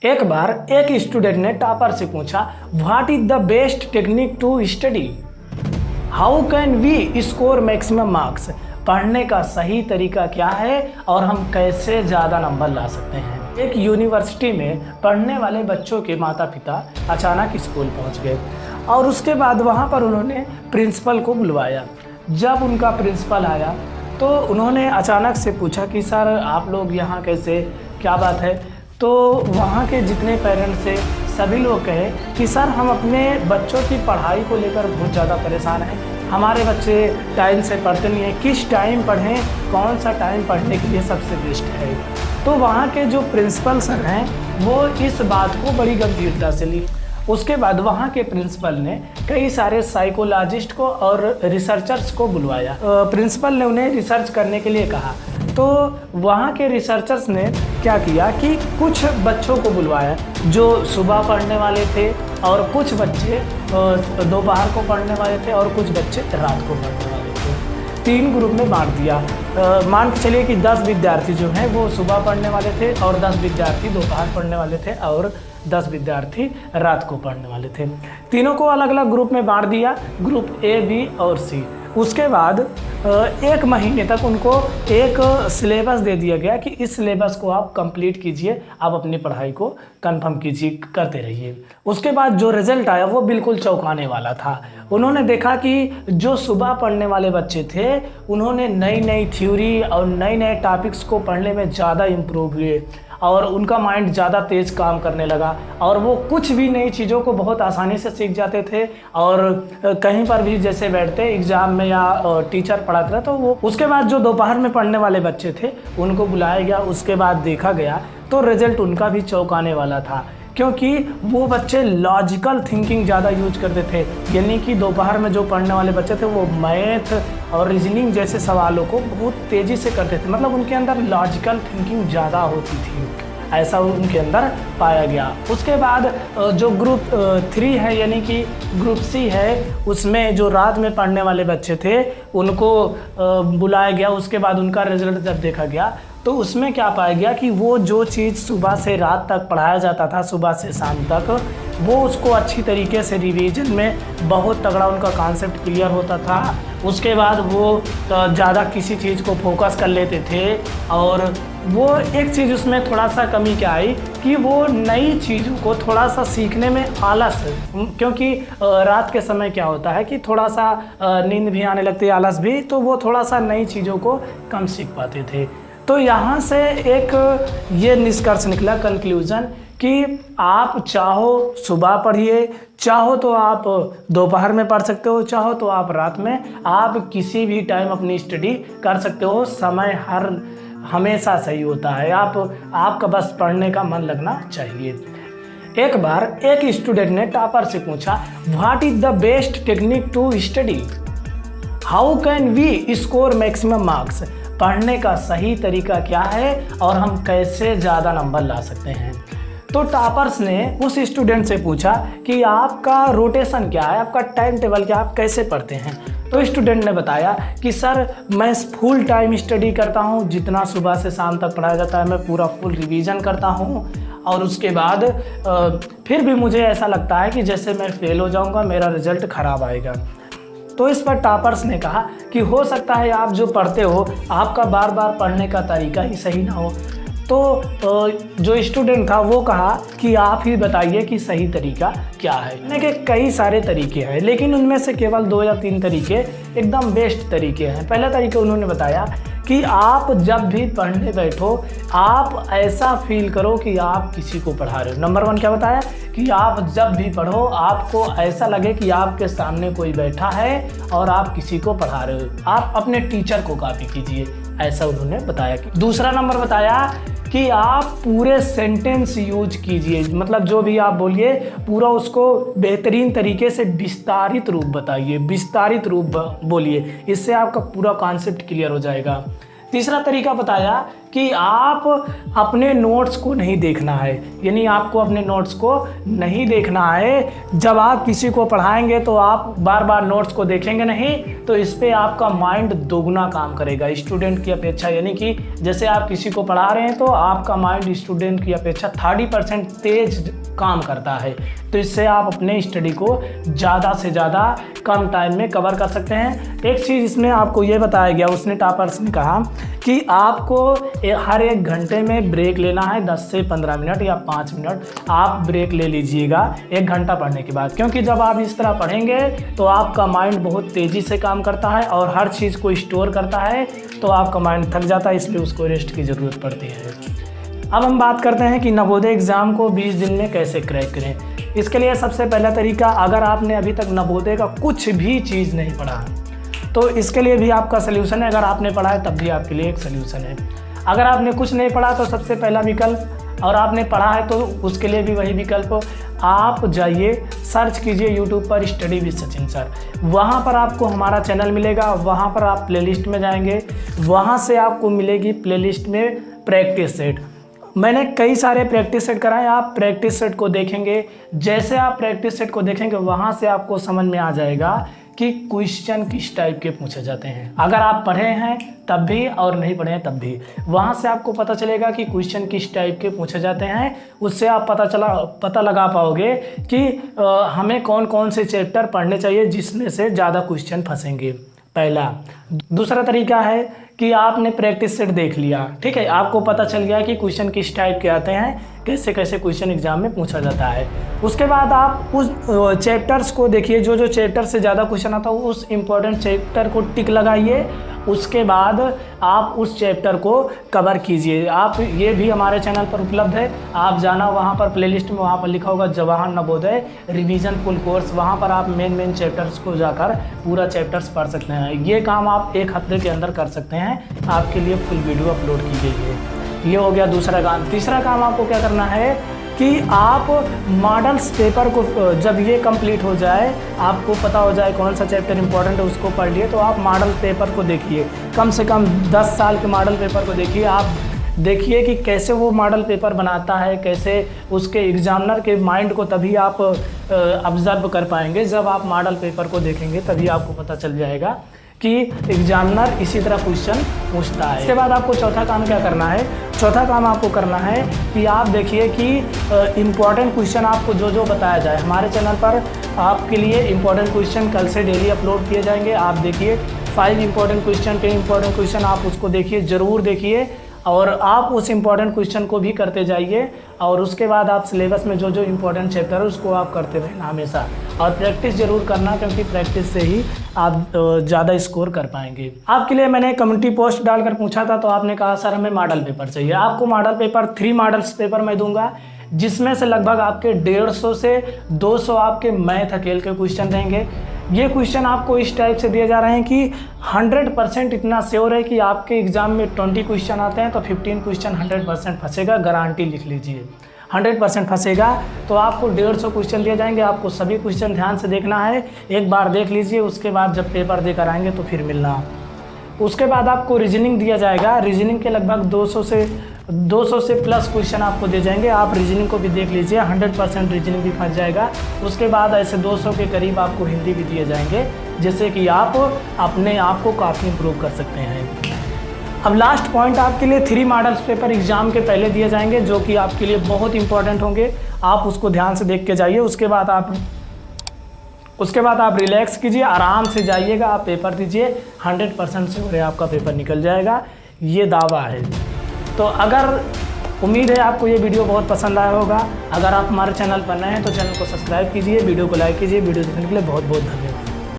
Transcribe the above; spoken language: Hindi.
एक बार एक स्टूडेंट ने टॉपर से पूछा, what is the best technique to study, how can we score maximum marks. पढ़ने का सही तरीका क्या है और हम कैसे ज़्यादा नंबर ला सकते हैं। एक यूनिवर्सिटी में पढ़ने वाले बच्चों के माता पिता अचानक स्कूल पहुंच गए और उसके बाद वहां पर उन्होंने प्रिंसिपल को बुलवाया। जब उनका प्रिंसिपल आया तो उन्होंने अचानक से पूछा कि सर आप लोग यहाँ कैसे, क्या बात है। तो वहाँ के जितने पेरेंट्स थे सभी लोग कहे कि सर हम अपने बच्चों की पढ़ाई को लेकर बहुत ज़्यादा परेशान हैं, हमारे बच्चे टाइम से पढ़ते नहीं हैं, किस टाइम पढ़ें, कौन सा टाइम पढ़ने के लिए सबसे बेस्ट है। तो वहाँ के जो प्रिंसिपल सर हैं वो इस बात को बड़ी गंभीरता से ली। उसके बाद वहाँ के प्रिंसिपल ने कई सारे साइकोलॉजिस्ट को और रिसर्चर्स को बुलवाया। प्रिंसिपल ने उन्हें रिसर्च करने के लिए कहा। तो वहाँ के रिसर्चर्स ने क्या किया कि कुछ बच्चों को बुलवाया जो सुबह पढ़ने वाले थे और कुछ बच्चे दोपहर को पढ़ने वाले थे और कुछ बच्चे रात को पढ़ने वाले थे। 3 ग्रुप में बांट दिया। मान के चलिए कि 10 विद्यार्थी जो हैं वो सुबह पढ़ने वाले थे और 10 विद्यार्थी दोपहर पढ़ने वाले थे और 10 विद्यार्थी रात को पढ़ने वाले थे। तीनों को अलग अलग ग्रुप में बांट दिया, ग्रुप ए, बी और सी। उसके बाद 1 महीने तक उनको एक सिलेबस दे दिया गया कि इस सिलेबस को आप कंप्लीट कीजिए, आप अपनी पढ़ाई को कंफर्म कीजिए, करते रहिए। उसके बाद जो रिज़ल्ट आया वो बिल्कुल चौंकाने वाला था। उन्होंने देखा कि जो सुबह पढ़ने वाले बच्चे थे उन्होंने नई नई थ्योरी और नए नए टॉपिक्स को पढ़ने में ज़्यादा इम्प्रूव हुए और उनका माइंड ज़्यादा तेज़ काम करने लगा और वो कुछ भी नई चीज़ों को बहुत आसानी से सीख जाते थे। और कहीं पर भी जैसे बैठते एग्ज़ाम में या टीचर पढ़ाते रहे तो वो, उसके बाद जो दोपहर में पढ़ने वाले बच्चे थे उनको बुलाया गया। उसके बाद देखा गया तो रिज़ल्ट उनका भी चौंकाने वाला था, क्योंकि वो बच्चे लॉजिकल थिंकिंग ज़्यादा यूज करते थे। यानी कि दोपहर में जो पढ़ने वाले बच्चे थे वो मैथ और रीजनिंग जैसे सवालों को बहुत तेज़ी से करते थे, मतलब उनके अंदर लॉजिकल थिंकिंग ज़्यादा होती थी, ऐसा उनके अंदर पाया गया। उसके बाद जो ग्रुप 3 है यानी कि ग्रुप सी है, उसमें जो रात में पढ़ने वाले बच्चे थे उनको बुलाया गया। उसके बाद उनका रिजल्ट जब देखा गया तो उसमें क्या पाया गया कि वो जो चीज़ सुबह से रात तक पढ़ाया जाता था, सुबह से शाम तक, वो उसको अच्छी तरीके से रिवीजन में बहुत तगड़ा उनका कॉन्सेप्ट क्लियर होता था। उसके बाद वो ज़्यादा किसी चीज़ को फोकस कर लेते थे। और वो एक चीज़ उसमें थोड़ा सा कमी क्या आई कि वो नई चीज़ों को थोड़ा सा सीखने में आलस, क्योंकि रात के समय क्या होता है कि थोड़ा सा नींद भी आने लगती है, आलस भी, तो वो थोड़ा सा नई चीज़ों को कम सीख पाते थे। तो यहाँ से एक ये निष्कर्ष निकला, कंक्लूजन, कि आप चाहो सुबह पढ़िए, चाहो तो आप दोपहर में पढ़ सकते हो, चाहो तो आप रात में, आप किसी भी टाइम अपनी स्टडी कर सकते हो। समय हमेशा सही होता है, आपका बस पढ़ने का मन लगना चाहिए। एक बार एक स्टूडेंट ने टॉपर से पूछा, what is the best technique to study, how can we score maximum marks. पढ़ने का सही तरीका क्या है और हम कैसे ज़्यादा नंबर ला सकते हैं। तो टॉपर्स ने उस स्टूडेंट से पूछा कि आपका रोटेशन क्या है, आपका टाइम टेबल क्या, आप कैसे पढ़ते हैं। तो स्टूडेंट ने बताया कि सर मैं फुल टाइम स्टडी करता हूँ, जितना सुबह से शाम तक पढ़ाया जाता है मैं पूरा फुल रिवीजन करता हूँ, और उसके बाद फिर भी मुझे ऐसा लगता है कि जैसे मैं फेल हो जाऊँगा, मेरा रिजल्ट ख़राब आएगा। तो इस पर टॉपर्स ने कहा कि हो सकता है आप जो पढ़ते हो आपका बार बार पढ़ने का तरीका ही सही ना हो। तो जो स्टूडेंट था वो कहा कि आप ही बताइए कि सही तरीका क्या है। पढ़ने के कई सारे तरीके हैं, लेकिन उनमें से केवल 2 या 3 तरीके एकदम बेस्ट तरीके हैं। पहला तरीका उन्होंने बताया कि आप जब भी पढ़ने बैठो आप ऐसा फील करो कि आप किसी को पढ़ा रहे हो। नंबर 1 क्या बताया कि आप जब भी पढ़ो आपको ऐसा लगे कि आपके सामने कोई बैठा है और आप किसी को पढ़ा रहे हो, आप अपने टीचर को कॉपी कीजिए, ऐसा उन्होंने बताया। कि दूसरा नंबर बताया कि आप पूरे सेंटेंस यूज कीजिए, मतलब जो भी आप बोलिए पूरा उसको बेहतरीन तरीके से विस्तारित रूप बताइए, विस्तारित रूप बोलिए, इससे आपका पूरा कॉन्सेप्ट क्लियर हो जाएगा। तीसरा तरीका बताया कि आप अपने नोट्स को नहीं देखना है, यानी आपको अपने नोट्स को नहीं देखना है। जब आप किसी को पढ़ाएंगे तो आप बार बार नोट्स को देखेंगे नहीं, तो इस पे आपका माइंड दोगुना काम करेगा स्टूडेंट की अपेक्षा। यानी कि जैसे आप किसी को पढ़ा रहे हैं तो आपका माइंड स्टूडेंट की अपेक्षा 30% तेज काम करता है। तो इससे आप अपने स्टडी को ज़्यादा से ज़्यादा कम टाइम में कवर कर सकते हैं। एक चीज़ इसमें आपको ये बताया गया, उसने टॉपर्स ने कहा कि आपको हर 1 घंटे में ब्रेक लेना है, 10 से 15 मिनट या 5 मिनट आप ब्रेक ले लीजिएगा 1 घंटा पढ़ने के बाद। क्योंकि जब आप इस तरह पढ़ेंगे तो आपका माइंड बहुत तेज़ी से काम करता है और हर चीज़ को स्टोर करता है, तो आपका माइंड थक जाता है, इसलिए उसको रेस्ट की ज़रूरत पड़ती है। अब हम बात करते हैं कि नवोदय एग्ज़ाम को 20 दिन में कैसे क्रैक करें। इसके लिए सबसे पहला तरीका, अगर आपने अभी तक नवोदय का कुछ भी चीज़ नहीं पढ़ा तो इसके लिए भी आपका सल्यूशन है। अगर आपने पढ़ा है तब भी आपके लिए एक सल्यूशन है। अगर आपने कुछ नहीं पढ़ा तो सबसे पहला विकल्प, और आपने पढ़ा है तो उसके लिए भी वही विकल्प, आप जाइए सर्च कीजिए यूट्यूब पर स्टडी विद सचिन सर। वहाँ पर आपको हमारा चैनल मिलेगा, वहाँ पर आप प्लेलिस्ट में जाएंगे, वहाँ से आपको मिलेगी प्लेलिस्ट में प्रैक्टिस सेट। मैंने कई सारे प्रैक्टिस सेट कराए, आप प्रैक्टिस सेट को देखेंगे। जैसे आप प्रैक्टिस सेट को देखेंगे वहाँ से आपको समझ में आ जाएगा कि क्वेश्चन किस टाइप के पूछे जाते हैं। अगर आप पढ़े हैं तब भी और नहीं पढ़े हैं तब भी, वहाँ से आपको पता चलेगा कि क्वेश्चन किस टाइप के पूछे जाते हैं। उससे आप पता लगा पाओगे कि हमें कौन कौन से चैप्टर पढ़ने चाहिए जिसमें से ज़्यादा क्वेश्चन फंसेंगे, पहला। दूसरा तरीका है कि आपने प्रैक्टिस सेट देख लिया, ठीक है, आपको पता चल गया कि क्वेश्चन किस टाइप के आते हैं, कैसे कैसे क्वेश्चन एग्जाम में पूछा जाता है। उसके बाद आप उस चैप्टर्स को देखिए, जो जो चैप्टर से ज़्यादा क्वेश्चन आता है उस इम्पोर्टेंट चैप्टर को टिक लगाइए। उसके बाद आप उस चैप्टर को कवर कीजिए। आप ये भी हमारे चैनल पर उपलब्ध है, आप जाना वहाँ पर प्लेलिस्ट में, वहाँ पर लिखा होगा Jawahar Navodaya revision full course, वहाँ पर आप मेन चैप्टर्स को जाकर पूरा चैप्टर्स पढ़ सकते हैं। ये काम आप 1 हफ्ते के अंदर कर सकते हैं, आपके लिए फुल वीडियो अपलोड की गई है। ये हो गया दूसरा काम। तीसरा काम आपको क्या करना है कि आप मॉडल्स पेपर को, जब ये कंप्लीट हो जाए, आपको पता हो जाए कौन सा चैप्टर इंपॉर्टेंट है, उसको पढ़ लिए, तो आप मॉडल पेपर को देखिए। कम से कम 10 साल के मॉडल पेपर को देखिए। आप देखिए कि कैसे वो मॉडल पेपर बनाता है, कैसे उसके एग्जामिनर के माइंड को तभी आप ऑब्जर्व कर पाएंगे। जब आप मॉडल पेपर को देखेंगे तभी आपको पता चल जाएगा कि एग्जामिनर इसी तरह क्वेश्चन पूछता है। इसके बाद आपको चौथा काम क्या करना है? चौथा काम आपको करना है कि आप देखिए कि इम्पॉर्टेंट क्वेश्चन आपको जो जो बताया जाए, हमारे चैनल पर आपके लिए इम्पॉर्टेंट क्वेश्चन कल से डेली अपलोड किए जाएंगे। आप देखिए 5 इम्पॉर्टेंट क्वेश्चन, 10 इम्पॉर्टेंट क्वेश्चन, आप उसको देखिए, ज़रूर देखिए, और आप उस इम्पॉर्टेंट क्वेश्चन को भी करते जाइए। और उसके बाद आप सिलेबस में जो जो इम्पोर्टेंट चैप्टर है उसको आप करते रहना हमेशा, और प्रैक्टिस ज़रूर करना, क्योंकि प्रैक्टिस से ही आप ज़्यादा स्कोर कर पाएंगे। आपके लिए मैंने कम्युनिटी पोस्ट डालकर पूछा था, तो आपने कहा सर हमें मॉडल पेपर चाहिए। आपको मॉडल पेपर 3 मॉडल्स पेपर मैं दूंगा, जिसमें से लगभग आपके 150 से 200 आपके मैथ अकेले के क्वेश्चन रहेंगे। ये क्वेश्चन आपको इस टाइप से दिए जा रहे हैं कि 100% इतना श्योर है कि आपके एग्ज़ाम में 20 क्वेश्चन आते हैं तो 15 क्वेश्चन 100% फंसेगा, गारंटी लिख लीजिए, 100% फंसेगा। तो आपको 150 क्वेश्चन दिए जाएंगे, आपको सभी क्वेश्चन ध्यान से देखना है। एक बार देख लीजिए, उसके बाद जब पेपर देकर आएंगे तो फिर मिलना। उसके बाद आपको रीजनिंग दिया जाएगा, रीजनिंग के लगभग 200 से प्लस क्वेश्चन आपको दे जाएंगे। आप रीजनिंग को भी देख लीजिए, 100% रीजनिंग भी फंस जाएगा। उसके बाद ऐसे 200 के करीब आपको हिंदी भी दिए जाएंगे, जिससे कि आप अपने आप को काफ़ी इम्प्रूव कर सकते हैं। अब लास्ट पॉइंट आपके लिए 3 मॉडल्स पेपर एग्जाम के पहले दिए जाएंगे, जो कि आपके लिए बहुत इंपॉर्टेंट होंगे। आप उसको ध्यान से देख के जाइए। उसके बाद आप रिलैक्स कीजिए, आराम से जाइएगा, आप पेपर दीजिए, 100% से हो आपका पेपर निकल जाएगा, ये दावा है। तो अगर उम्मीद है आपको ये वीडियो बहुत पसंद आया होगा। अगर आप हमारे चैनल पर नए हैं तो चैनल को सब्सक्राइब कीजिए, वीडियो को लाइक कीजिए। वीडियो देखने के लिए बहुत बहुत धन्यवाद।